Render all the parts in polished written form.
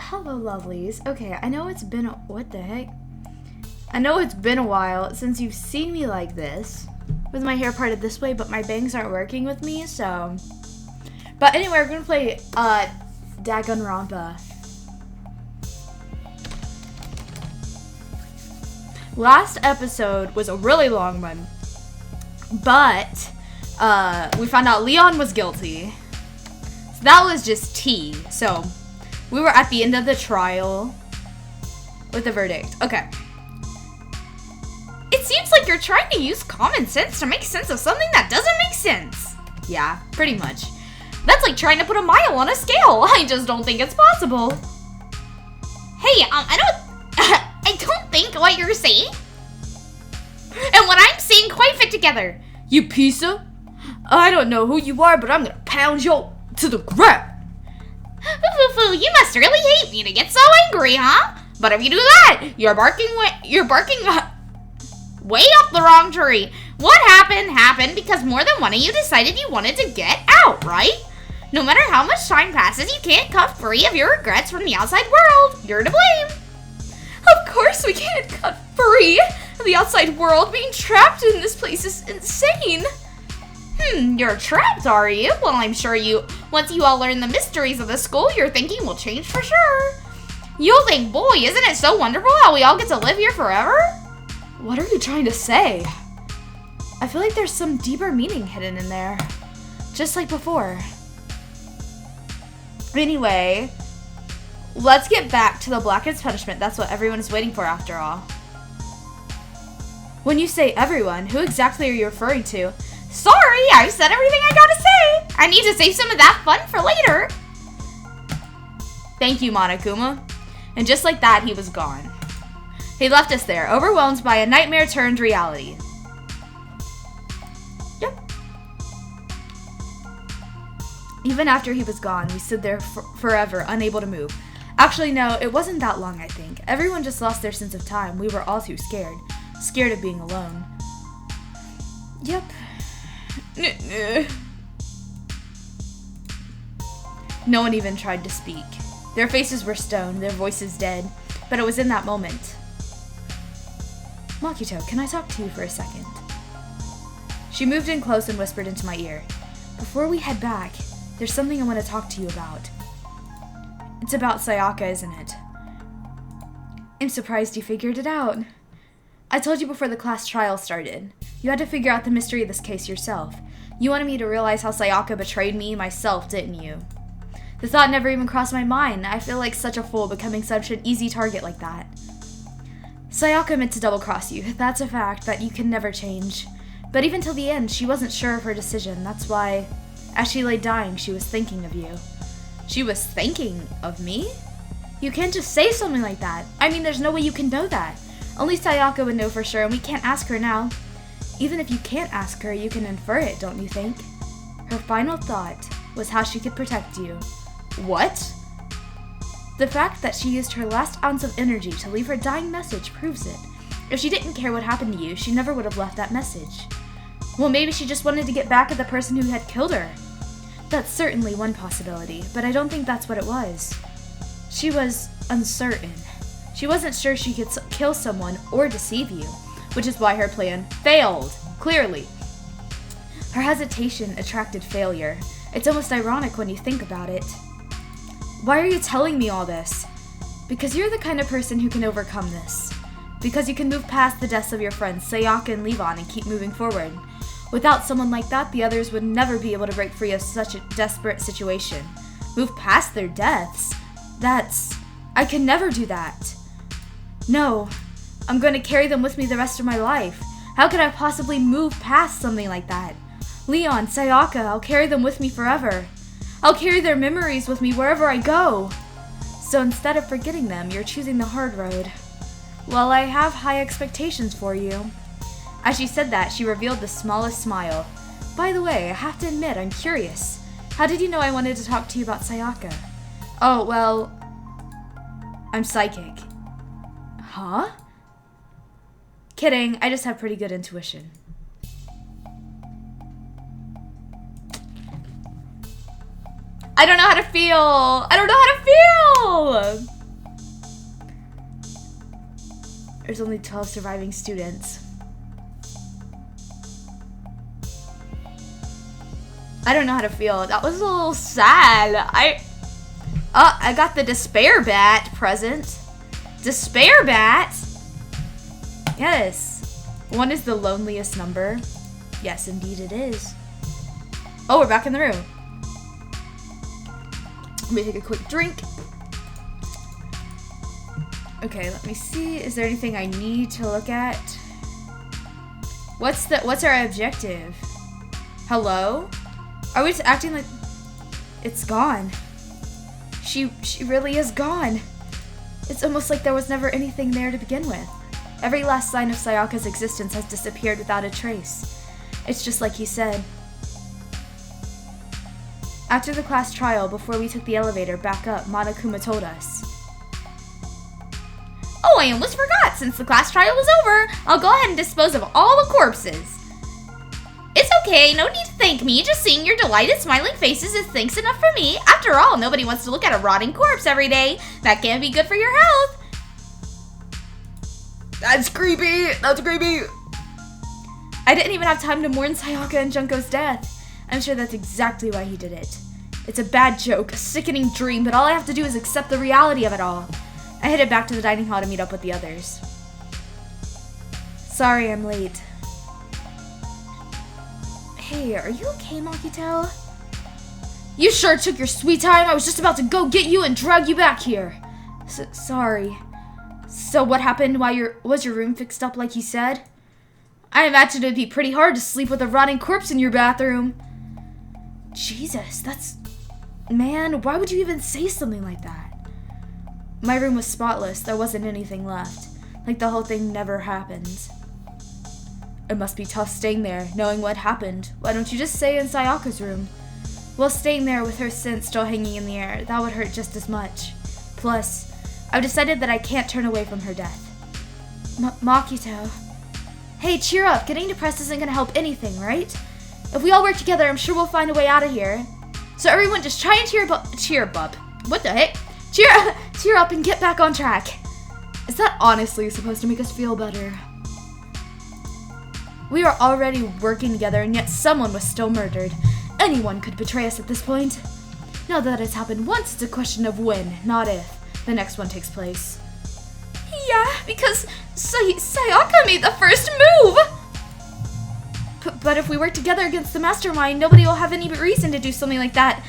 hello, lovelies. Okay, I know it's been what the heck? I know it's been a while since you've seen me like this, with my hair parted this way, but my bangs aren't working with me, so. But anyway, we're gonna play DanganRonpa. Last episode was a really long one, but we found out Leon was guilty. So that was just tea. So we were at the end of the trial with the verdict. Okay. It seems like you're trying to use common sense to make sense of something that doesn't make sense. Yeah, pretty much. That's like trying to put a mile on a scale. I just don't think it's possible. Hey, I don't think what you're saying and what I'm saying quite fit together. You piece of... I don't know who you are, but I'm gonna pound you to the ground. You must really hate me to get so angry, huh? But if you do that, you're barking way up the wrong tree. What happened because more than one of you decided you wanted to get out, right? No matter how much time passes, you can't cut free of your regrets from the outside world. You're to blame. Of course we can't cut free of the outside world. Being trapped in this place is insane. You're trapped, are you? Well, I'm sure once you all learn the mysteries of the school, your thinking will change for sure. You'll think, boy, isn't it so wonderful how we all get to live here forever? What are you trying to say? I feel like there's some deeper meaning hidden in there. Just like before. Anyway, let's get back to the Blackhead's punishment. That's what everyone is waiting for after all. When you say everyone, who exactly are you referring to? Sorry, I've said everything I gotta say. I need to save some of that fun for later. Thank you, Monokuma. And just like that, he was gone. He left us there, overwhelmed by a nightmare turned reality. Yep. Even after he was gone, we stood there forever, unable to move. Actually, no, it wasn't that long, I think. Everyone just lost their sense of time. We were all too scared. Scared of being alone. Yep. No one even tried to speak. Their faces were stone, their voices dead. But it was in that moment. Makito, can I talk to you for a second? She moved in close and whispered into my ear. Before we head back, there's something I want to talk to you about. It's about Sayaka, isn't it? I'm surprised you figured it out. I told you before the class trial started. You had to figure out the mystery of this case yourself. You wanted me to realize how Sayaka betrayed me myself, didn't you? The thought never even crossed my mind. I feel like such a fool becoming such an easy target like that. Sayaka meant to double-cross you. That's a fact that you can never change. But even till the end, she wasn't sure of her decision. That's why, as she lay dying, she was thinking of you. She was thinking of me? You can't just say something like that. I mean, there's no way you can know that. Only Sayaka would know for sure, and we can't ask her now. Even if you can't ask her, you can infer it, don't you think? Her final thought was how she could protect you. What? The fact that she used her last ounce of energy to leave her dying message proves it. If she didn't care what happened to you, she never would have left that message. Well, maybe she just wanted to get back at the person who had killed her. That's certainly one possibility, but I don't think that's what it was. She was uncertain. She wasn't sure she could kill someone or deceive you, which is why her plan failed, clearly. Her hesitation attracted failure. It's almost ironic when you think about it. Why are you telling me all this? Because you're the kind of person who can overcome this. Because you can move past the deaths of your friends, Sayaka and Levon, and keep moving forward. Without someone like that, the others would never be able to break free of such a desperate situation. Move past their deaths? I can never do that. No, I'm going to carry them with me the rest of my life. How could I possibly move past something like that? Leon, Sayaka, I'll carry them with me forever. I'll carry their memories with me wherever I go. So instead of forgetting them, you're choosing the hard road. Well, I have high expectations for you. As she said that, she revealed the smallest smile. By the way, I have to admit, I'm curious. How did you know I wanted to talk to you about Sayaka? Oh, well, I'm psychic. Huh? Kidding, I just have pretty good intuition. I don't know how to feel. I don't know how to feel. There's only 12 surviving students. I don't know how to feel. That was a little sad. I got the despair bat present. Despair bat? Yes. 1 is the loneliest number. Yes, indeed it is. Oh, we're back in the room. Let me take a quick drink. Okay, let me see. Is there anything I need to look at? What's our objective? Hello? Are we just acting like it's gone? She really is gone. It's almost like there was never anything there to begin with. Every last sign of Sayaka's existence has disappeared without a trace. It's just like he said. After the class trial, before we took the elevator back up, Monokuma told us. Oh, I almost forgot. Since the class trial was over, I'll go ahead and dispose of all the corpses. It's okay, no need to thank me. Just seeing your delighted smiling faces is thanks enough for me. After all, nobody wants to look at a rotting corpse every day. That can't be good for your health. That's creepy. That's creepy. I didn't even have time to mourn Sayaka and Junko's death. I'm sure that's exactly why he did it. It's a bad joke, a sickening dream, but all I have to do is accept the reality of it all. I headed back to the dining hall to meet up with the others. Sorry I'm late. Hey, are you okay, Makito? You sure took your sweet time. I was just about to go get you and drag you back here. Sorry. So what happened? Was your room fixed up like you said? I imagine it'd be pretty hard to sleep with a rotting corpse in your bathroom. Jesus, Man, why would you even say something like that? My room was spotless. There wasn't anything left. Like the whole thing never happened. It must be tough staying there, knowing what happened. Why don't you just stay in Sayaka's room? Well, staying there with her scent still hanging in the air, that would hurt just as much. Plus, I've decided that I can't turn away from her death. Makito. Hey, cheer up. Getting depressed isn't gonna help anything, right? If we all work together, I'm sure we'll find a way out of here. So everyone just try and cheer up. What the heck? Cheer up and get back on track. Is that honestly supposed to make us feel better? We are already working together, and yet someone was still murdered. Anyone could betray us at this point. Now that it's happened once, it's a question of when, not if, the next one takes place. Yeah, because Sayaka made the first move! But if we work together against the mastermind, nobody will have any reason to do something like that.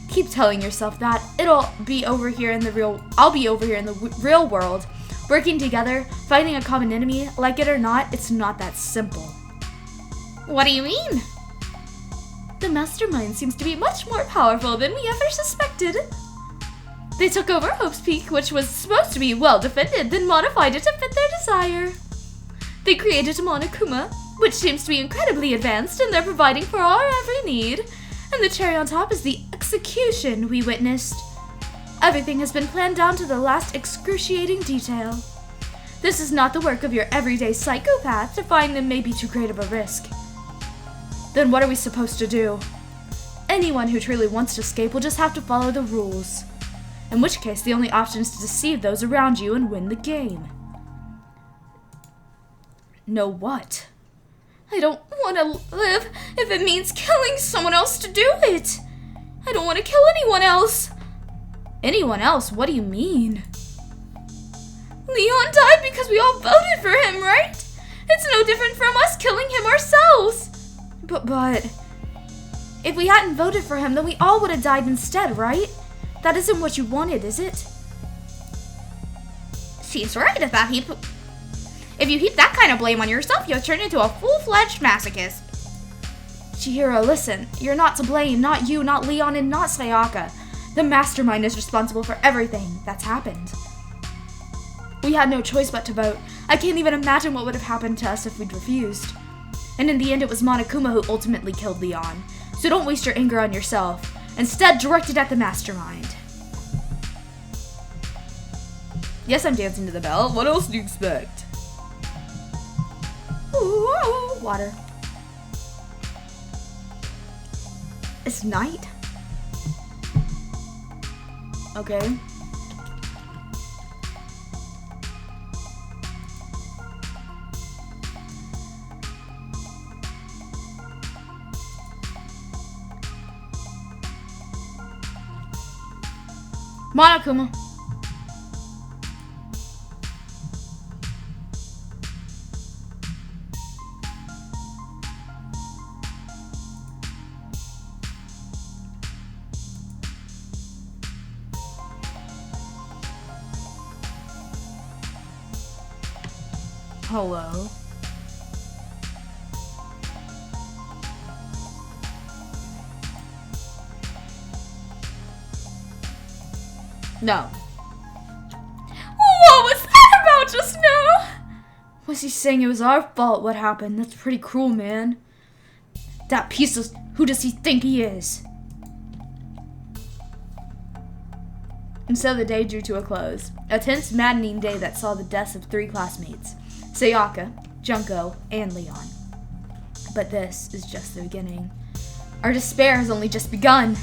Keep telling yourself that. I'll be over here in the real world. Working together, fighting a common enemy, like it or not, it's not that simple. What do you mean? The mastermind seems to be much more powerful than we ever suspected. They took over Hope's Peak, which was supposed to be well defended, then modified it to fit their desire. They created Monokuma, which seems to be incredibly advanced, and they're providing for our every need. And the cherry on top is the execution we witnessed. Everything has been planned down to the last excruciating detail. This is not the work of your everyday psychopath. To find them may be too great of a risk. Then what are we supposed to do? Anyone who truly wants to escape will just have to follow the rules. In which case, the only option is to deceive those around you and win the game. Know what? I don't want to live if it means killing someone else to do it. I don't want to kill anyone else. Anyone else? What do you mean? Leon died because we all voted for him, right? It's no different from us killing him ourselves. But if we hadn't voted for him, then we all would have died instead, right? That isn't what you wanted, is it? She's right. If you heap that kind of blame on yourself, you'll turn into a full-fledged masochist. Chihiro, listen. You're not to blame. Not you, not Leon, and not Sayaka. The mastermind is responsible for everything that's happened. We had no choice but to vote. I can't even imagine what would have happened to us if we'd refused. And in the end, it was Monokuma who ultimately killed Leon. So don't waste your anger on yourself. Instead, direct it at the mastermind. Yes, I'm dancing to the bell. What else do you expect? Ooh, water. It's night? Okay. Monokuma. Hello. No. What was that about just now? Was he saying it was our fault what happened? That's pretty cruel, man. That piece of... Who does he think he is? And so the day drew to a close. A tense, maddening day that saw the deaths of 3 classmates. Sayaka, Junko, and Leon. But this is just the beginning. Our despair has only just begun.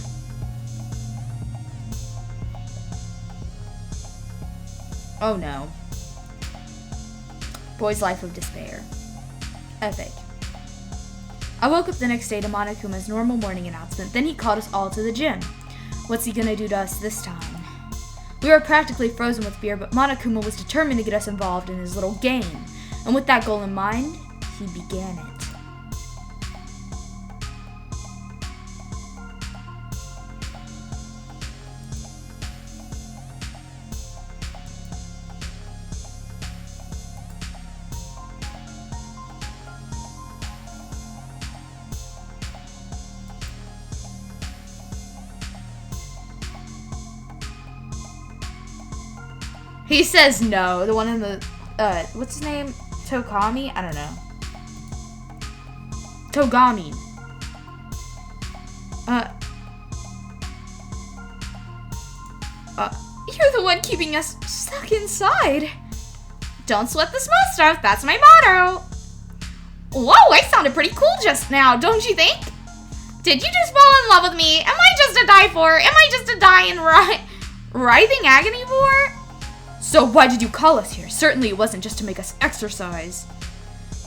Oh no. Boy's Life of Despair. Epic. I woke up the next day to Monokuma's normal morning announcement. Then he called us all to the gym. What's he gonna do to us this time? We were practically frozen with fear, but Monokuma was determined to get us involved in his little game. And with that goal in mind, he began it. He says no. The one in the, what's his name? Tokami? I don't know. Togami. You're the one keeping us stuck inside. Don't sweat the small stuff. That's my motto. Whoa, I sounded pretty cool just now, don't you think? Did you just fall in love with me? Am I just a die for? Am I just a die in writhing agony for? So why did you call us here? Certainly it wasn't just to make us exercise.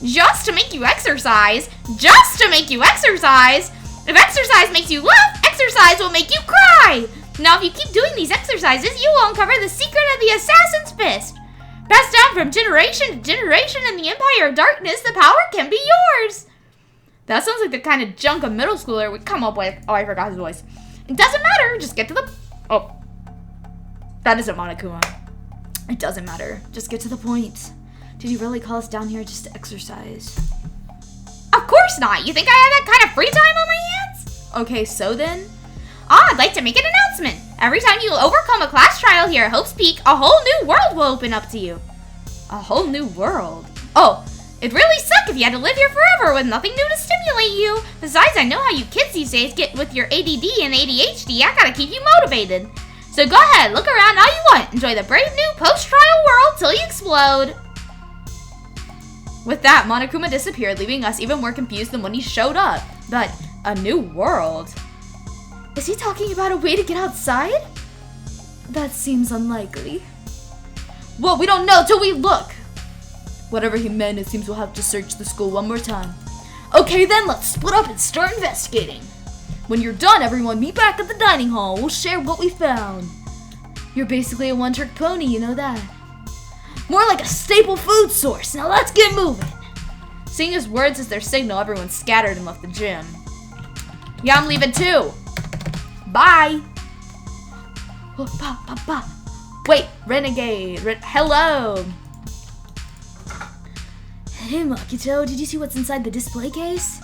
Just to make you exercise? Just to make you exercise? If exercise makes you laugh, exercise will make you cry. Now if you keep doing these exercises, you will uncover the secret of the Assassin's Fist. Passed down from generation to generation in the Empire of Darkness, the power can be yours. That sounds like the kind of junk a middle schooler would come up with. Oh, I forgot his voice. It doesn't matter, just get to the... Oh. That isn't Monokuma. It doesn't matter. Just get to the point. Did you really call us down here just to exercise? Of course not. You think I have that kind of free time on my hands? Okay, so then? I'd like to make an announcement. Every time you overcome a class trial here at Hope's Peak, a whole new world will open up to you. A whole new world? Oh, it'd really suck if you had to live here forever with nothing new to stimulate you. Besides, I know how you kids these days get with your ADD and ADHD. I gotta keep you motivated. So go ahead, look around all you want. Enjoy the brave new post-trial world till you explode. With that, Monokuma disappeared, leaving us even more confused than when he showed up. But, a new world? Is he talking about a way to get outside? That seems unlikely. Well, we don't know till we look. Whatever he meant, it seems we'll have to search the school one more time. Okay then, let's split up and start investigating. When you're done, everyone meet back at the dining hall. We'll share what we found. You're basically a one-trick pony, you know that. More like a staple food source. Now let's get moving. Seeing his words as their signal, everyone scattered and left the gym. Yeah, I'm leaving too. Bye. Wait, Renegade. Hello. Hey, Makito, did you see what's inside the display case?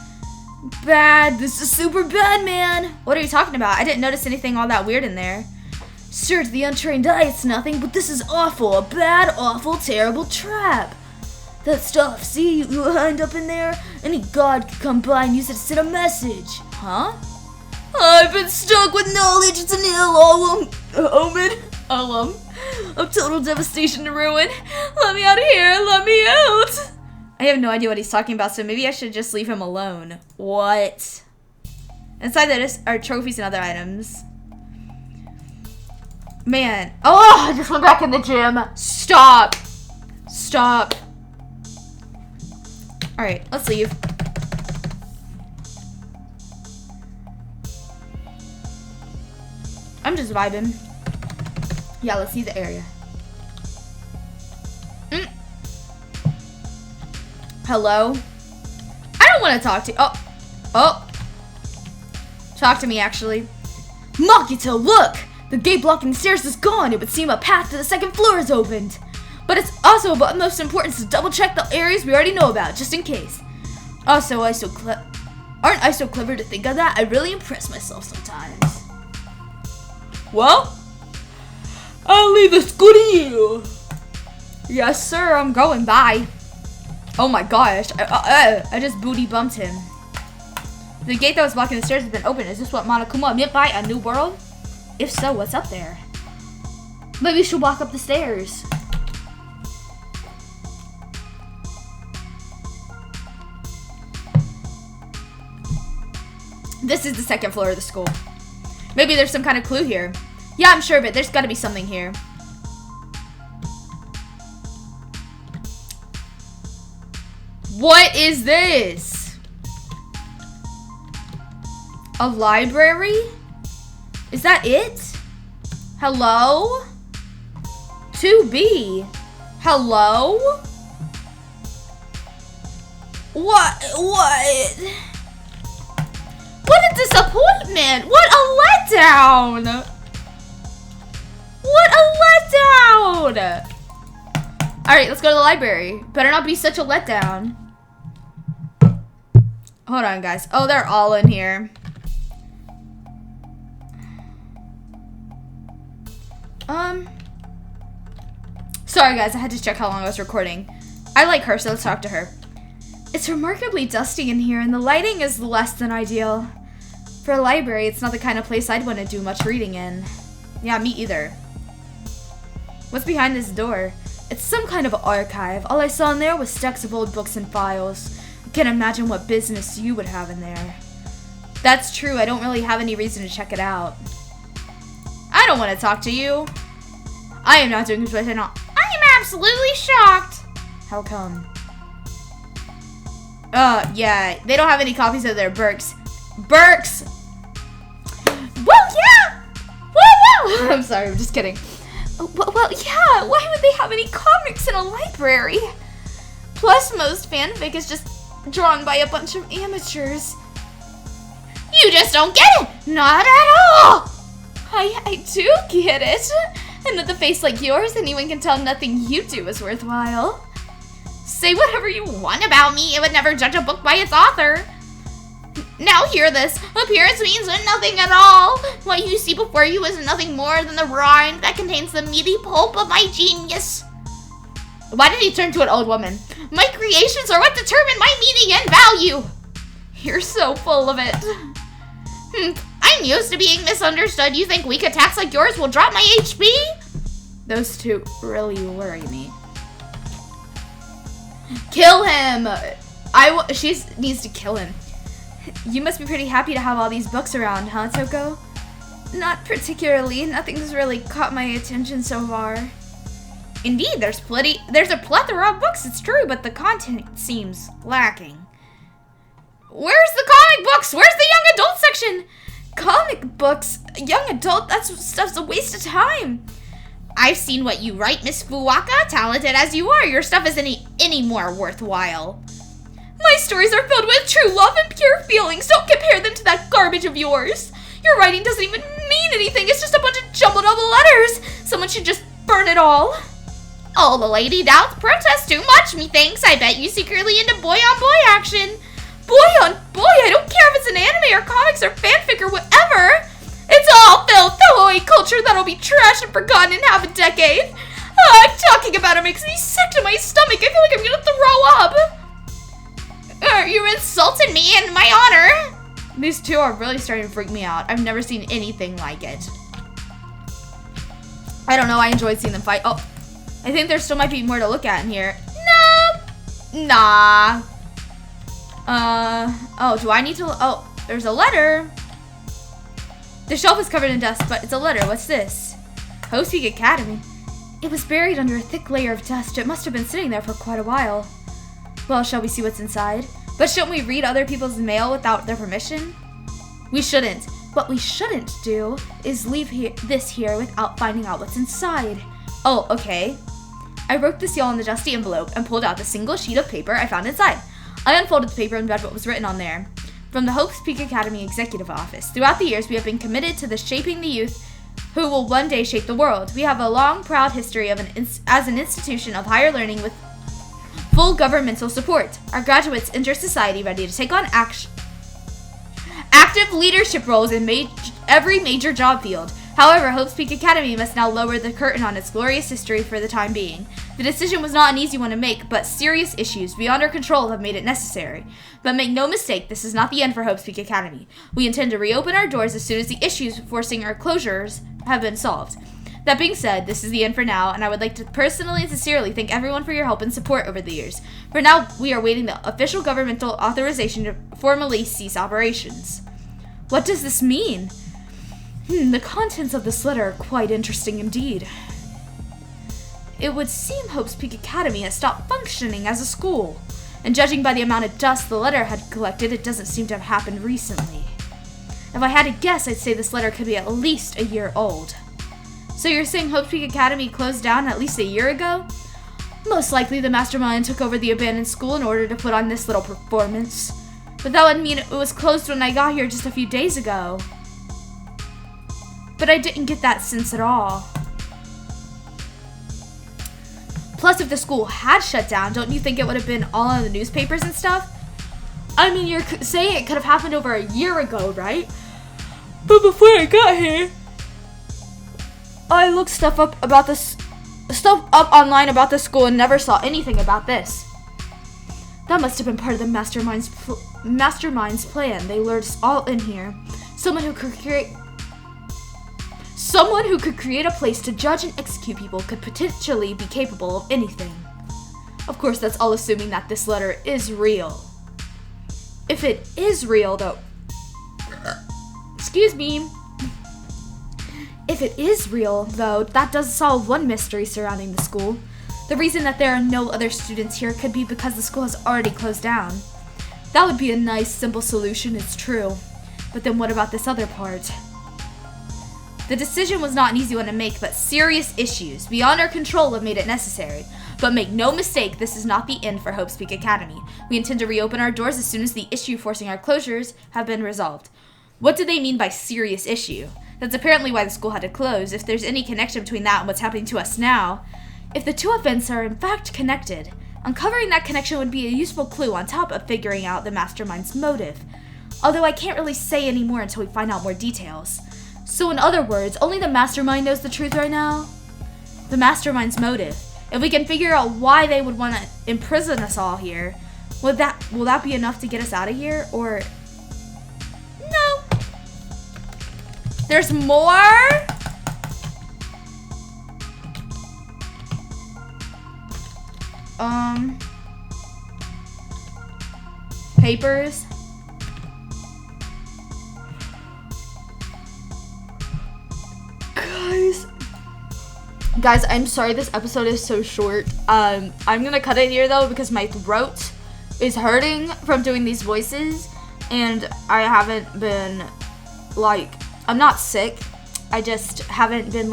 Bad. This is super bad, man. What are you talking about? I didn't notice anything all that weird in there. Sure, to the untrained eye, it's nothing, but this is awful. A bad, awful, terrible trap. That stuff, see, you end up in there? Any god could come by and use it to send a message. Huh? I've been stuck with knowledge. It's an ill omen of total devastation and ruin. Let me out of here. Let me out. I have no idea what he's talking about, so maybe I should just leave him alone. What? Inside this are trophies and other items. Man. Oh, I just went back in the gym. Stop. Stop. Alright, let's leave. I'm just vibing. Yeah, let's see the area. Hello? I don't want to talk to you. Oh. Talk to me, actually. Makito, look! The gate blocking the stairs is gone. It would seem a path to the second floor is opened. But it's also of utmost importance to double check the areas we already know about, just in case. Also, aren't I so clever to think of that? I really impress myself sometimes. Well, I'll leave this good to you. Yes, sir. I'm going. Bye. Oh my gosh. I just booty bumped him. The gate that was blocking the stairs has been opened. Is this what Monokuma meant by a new world? If so, what's up there? Maybe we should walk up the stairs. This is the second floor of the school. Maybe there's some kind of clue here. Yeah, I'm sure of it. There's got to be something here. What is this? A library? Is that it? Hello? 2B. Hello? What? What a disappointment! What a letdown! What a letdown! Alright, let's go to the library. Better not be such a letdown. Hold on, guys. Oh, they're all in here. Sorry, guys. I had to check how long I was recording. I like her, so let's talk to her. It's remarkably dusty in here, and the lighting is less than ideal. For a library, it's not the kind of place I'd want to do much reading in. Yeah, me either. What's behind this door? It's some kind of archive. All I saw in there was stacks of old books and files. I can't imagine what business you would have in there. That's true. I don't really have any reason to check it out. I don't want to talk to you. I am not doing this right now. I am absolutely shocked. How come? Yeah, they don't have any copies of their Burks. Burks! Well, yeah! Well, I'm sorry, I'm just kidding. Well, yeah, why would they have any comics in a library? Plus, most fanfic is just drawn by a bunch of amateurs. You just don't get it! Not at all! I do get it. And with a face like yours, anyone can tell nothing you do is worthwhile. Say whatever you want about me, it would never judge a book by its author. Now hear this. Appearance means nothing at all. What you see before you is nothing more than the rind that contains the meaty pulp of my genius. Why did he turn to an old woman? My creations are what determine my meaning and value. You're so full of it. I'm used to being misunderstood. You think weak attacks like yours will drop my HP? Those two really worry me. Kill him! She needs to kill him. You must be pretty happy to have all these books around, huh, Toko? Not particularly. Nothing's really caught my attention so far. Indeed, there's a plethora of books, it's true, but the content seems lacking. Where's the comic books? Where's the young adult section? Comic books? Young adult? That stuff's a waste of time. I've seen what you write, Miss Fuwaka. Talented as you are, your stuff isn't any more worthwhile. My stories are filled with true love and pure feelings. Don't compare them to that garbage of yours. Your writing doesn't even mean anything. It's just a bunch of jumbled up letters. Someone should just burn it all. Oh, the lady doubts protest too much, methinks. I bet you secretly into boy-on-boy action. Boy-on-boy? I don't care if it's an anime or comics or fanfic or whatever. It's all filth, the culture that'll be trashed and forgotten in half a decade. Talking about it makes me sick to my stomach. I feel like I'm gonna throw up. You insulted me and my honor. These two are really starting to freak me out. I've never seen anything like it. I don't know, I enjoyed seeing them fight. Oh, I think there still might be more to look at in here. Nope. Nah. Oh, do I need to, oh, there's a letter. The shelf is covered in dust, but it's a letter. What's this? Hospeak Academy. It was buried under a thick layer of dust. It must have been sitting there for quite a while. Well, shall we see what's inside? But shouldn't we read other people's mail without their permission? We shouldn't. What we shouldn't do is leave this here without finding out what's inside. Oh, okay. I wrote the seal on the dusty envelope and pulled out the single sheet of paper I found inside. I unfolded the paper and read what was written on there. From the Hope's Peak Academy Executive Office. Throughout the years, we have been committed to shaping the youth who will one day shape the world. We have a long, proud history as an institution of higher learning with full governmental support. Our graduates enter society ready to take on active leadership roles in every major job field. However, Hope's Peak Academy must now lower the curtain on its glorious history for the time being. The decision was not an easy one to make, but serious issues beyond our control have made it necessary. But make no mistake, this is not the end for Hope's Peak Academy. We intend to reopen our doors as soon as the issues forcing our closures have been solved. That being said, this is the end for now, and I would like to personally and sincerely thank everyone for your help and support over the years. For now, we are waiting the official governmental authorization to formally cease operations. What does this mean? The contents of this letter are quite interesting indeed. It would seem Hope's Peak Academy has stopped functioning as a school, and judging by the amount of dust the letter had collected, it doesn't seem to have happened recently. If I had to guess, I'd say this letter could be at least a year old. So you're saying Hope's Peak Academy closed down at least a year ago? Most likely the mastermind took over the abandoned school in order to put on this little performance. But that would mean it was closed when I got here just a few days ago. But I didn't get that sense at all. Plus, if the school had shut down, don't you think it would have been all in the newspapers and stuff? I mean, you're saying it could have happened over a year ago, right? But before I got here, I looked stuff up online about the school and never saw anything about this. That must have been part of the mastermind's plan. They lured us all in here. Someone who could create a place to judge and execute people could potentially be capable of anything. Of course, that's all assuming that this letter is real. If it is real, though... Excuse me. If it is real, though, that does solve one mystery surrounding the school. The reason that there are no other students here could be because the school has already closed down. That would be a nice, simple solution, it's true. But then what about this other part? The decision was not an easy one to make, but serious issues beyond our control have made it necessary. But make no mistake, this is not the end for Hope's Peak Academy. We intend to reopen our doors as soon as the issue forcing our closures have been resolved. What do they mean by serious issue? That's apparently why the school had to close, if there's any connection between that and what's happening to us now. If the two events are in fact connected, uncovering that connection would be a useful clue on top of figuring out the mastermind's motive. Although I can't really say any more until we find out more details. So in other words, only the mastermind knows the truth right now? The mastermind's motive. If we can figure out why they would want to imprison us all here, will that be enough to get us out of here? Or... No. There's more? Papers. Guys, I'm sorry this episode is so short. I'm gonna cut it here though because my throat is hurting from doing these voices, and I haven't been I'm not sick. I just haven't been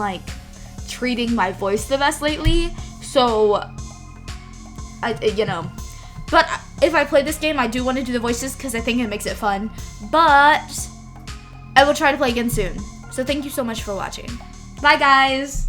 treating my voice the best lately. So But if I play this game, I do want to do the voices because I think it makes it fun. But I will try to play again soon. So thank you so much for watching. Bye, guys.